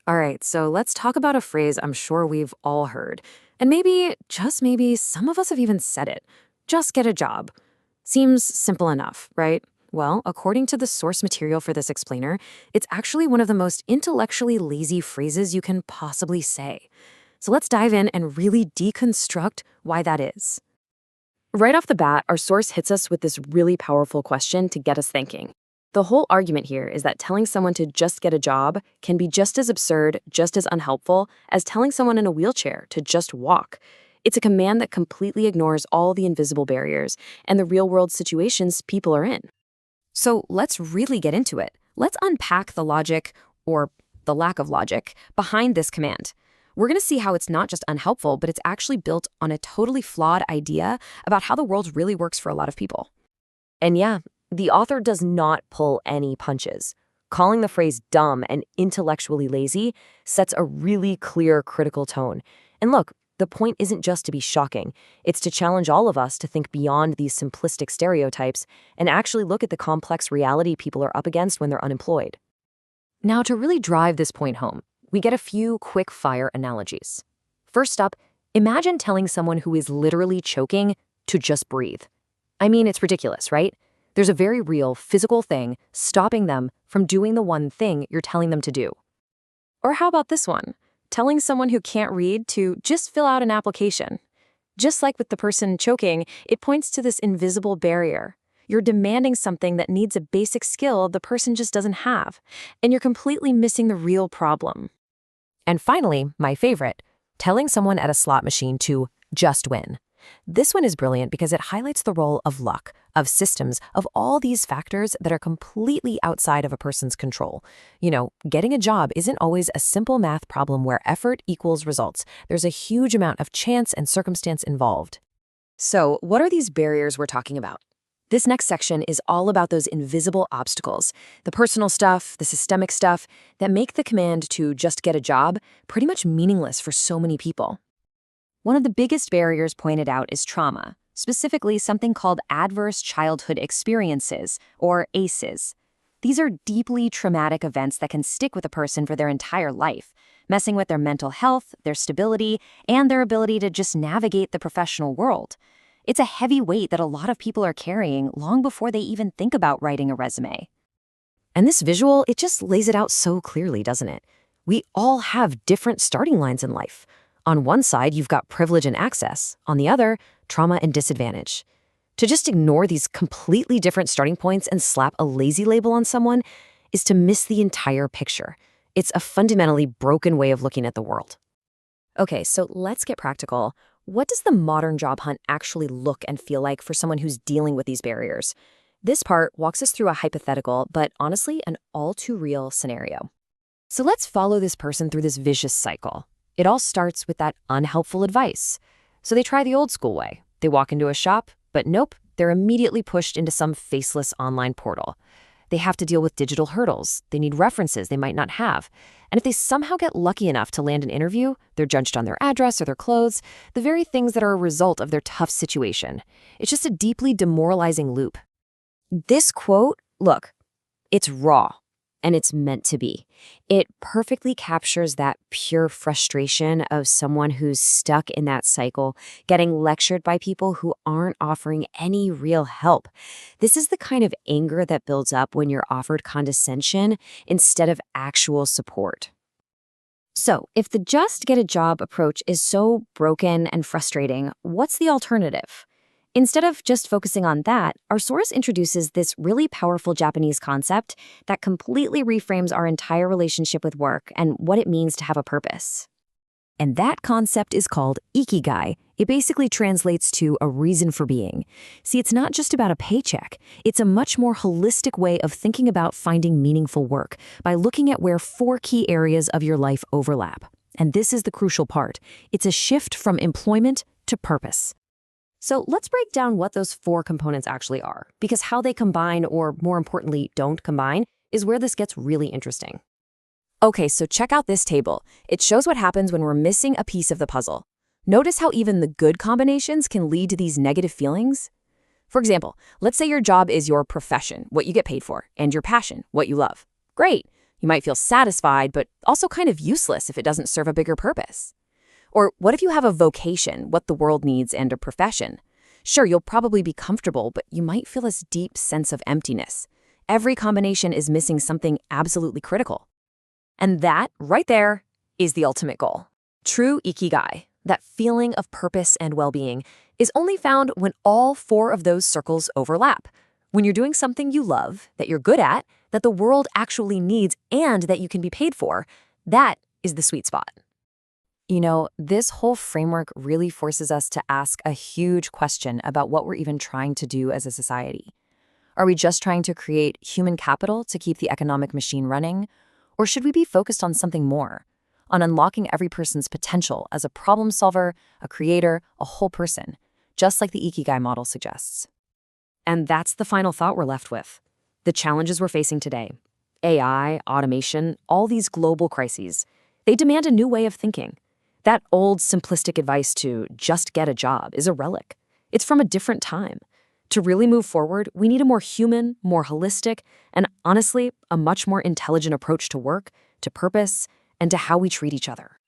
All right, so let's talk about a phrase I'm sure we've all heard. And maybe, just maybe, some of us have even said it. Just get a job. Seems simple enough, right? Well, according to the source material for this explainer, it's actually one of the most intellectually lazy phrases you can possibly say. So let's dive in and really deconstruct why that is. Right off the bat, our source hits us with this really powerful question to get us thinking. The whole argument here is that telling someone to just get a job can be just as absurd, just as unhelpful, as telling someone in a wheelchair to just walk. It's a command that completely ignores all the invisible barriers and the real-world situations people are in. So let's really get into it. Let's unpack the logic, or the lack of logic, behind this command. We're going to see how it's not just unhelpful, but it's actually built on a totally flawed idea about how the world really works for a lot of people. And yeah, the author does not pull any punches. Calling the phrase dumb and intellectually lazy sets a really clear critical tone. And look, the point isn't just to be shocking. It's to challenge all of us to think beyond these simplistic stereotypes and actually look at the complex reality people are up against when they're unemployed. Now, to really drive this point home, we get a few quick-fire analogies. First up, imagine telling someone who is literally choking to just breathe. I mean, it's ridiculous, right? There's a very real physical thing stopping them from doing the one thing you're telling them to do. Or how about this one? Telling someone who can't read to just fill out an application. Just like with the person choking, it points to this invisible barrier. You're demanding something that needs a basic skill the person just doesn't have, and you're completely missing the real problem. And finally, my favorite, telling someone at a slot machine to just win. This one is brilliant because it highlights the role of luck, of systems, of all these factors that are completely outside of a person's control. You know, getting a job isn't always a simple math problem where effort equals results. There's a huge amount of chance and circumstance involved. So, what are these barriers we're talking about? This next section is all about those invisible obstacles, the personal stuff, the systemic stuff, that make the command to just get a job pretty much meaningless for so many people. One of the biggest barriers pointed out is trauma, specifically something called adverse childhood experiences, or ACEs. These are deeply traumatic events that can stick with a person for their entire life, messing with their mental health, their stability, and their ability to just navigate the professional world. It's a heavy weight that a lot of people are carrying long before they even think about writing a resume. And this visual, it just lays it out so clearly, doesn't it? We all have different starting lines in life. On one side, you've got privilege and access. On the other, trauma and disadvantage. To just ignore these completely different starting points and slap a lazy label on someone is to miss the entire picture. It's a fundamentally broken way of looking at the world. Okay, so let's get practical. What does the modern job hunt actually look and feel like for someone who's dealing with these barriers? This part walks us through a hypothetical, but honestly, an all too real scenario. So let's follow this person through this vicious cycle. It all starts with that unhelpful advice. So they try the old school way. They walk into a shop, but nope, they're immediately pushed into some faceless online portal. They have to deal with digital hurdles. They need references they might not have. And if they somehow get lucky enough to land an interview, they're judged on their address or their clothes, the very things that are a result of their tough situation. It's just a deeply demoralizing loop. This quote, look, it's raw. And it's meant to be. It perfectly captures that pure frustration of someone who's stuck in that cycle, getting lectured by people who aren't offering any real help. This is the kind of anger that builds up when you're offered condescension instead of actual support. So, if the just get a job approach is so broken and frustrating, what's the alternative? Instead of just focusing on that, our source introduces this really powerful Japanese concept that completely reframes our entire relationship with work and what it means to have a purpose. And that concept is called ikigai. It basically translates to a reason for being. See, it's not just about a paycheck. It's a much more holistic way of thinking about finding meaningful work by looking at where 4 key areas of your life overlap. And this is the crucial part. It's a shift from employment to purpose. So let's break down what those 4 components actually are, because how they combine, or more importantly, don't combine, is where this gets really interesting. Okay, so check out this table. It shows what happens when we're missing a piece of the puzzle. Notice how even the good combinations can lead to these negative feelings? For example, let's say your job is your profession, what you get paid for, and your passion, what you love. Great. You might feel satisfied, but also kind of useless if it doesn't serve a bigger purpose. Or what if you have a vocation, what the world needs, and a profession? Sure, you'll probably be comfortable, but you might feel this deep sense of emptiness. Every combination is missing something absolutely critical. And that, right there, is the ultimate goal. True ikigai, that feeling of purpose and well-being, is only found when all four of those circles overlap. When you're doing something you love, that you're good at, that the world actually needs, and that you can be paid for, that is the sweet spot. You know, this whole framework really forces us to ask a huge question about what we're even trying to do as a society. Are we just trying to create human capital to keep the economic machine running? Or should we be focused on something more? On unlocking every person's potential as a problem solver, a creator, a whole person, just like the Ikigai model suggests. And that's the final thought we're left with. The challenges we're facing today, AI, automation, all these global crises, they demand a new way of thinking. That old simplistic advice to just get a job is a relic. It's from a different time. To really move forward, we need a more human, more holistic, and honestly, a much more intelligent approach to work, to purpose, and to how we treat each other.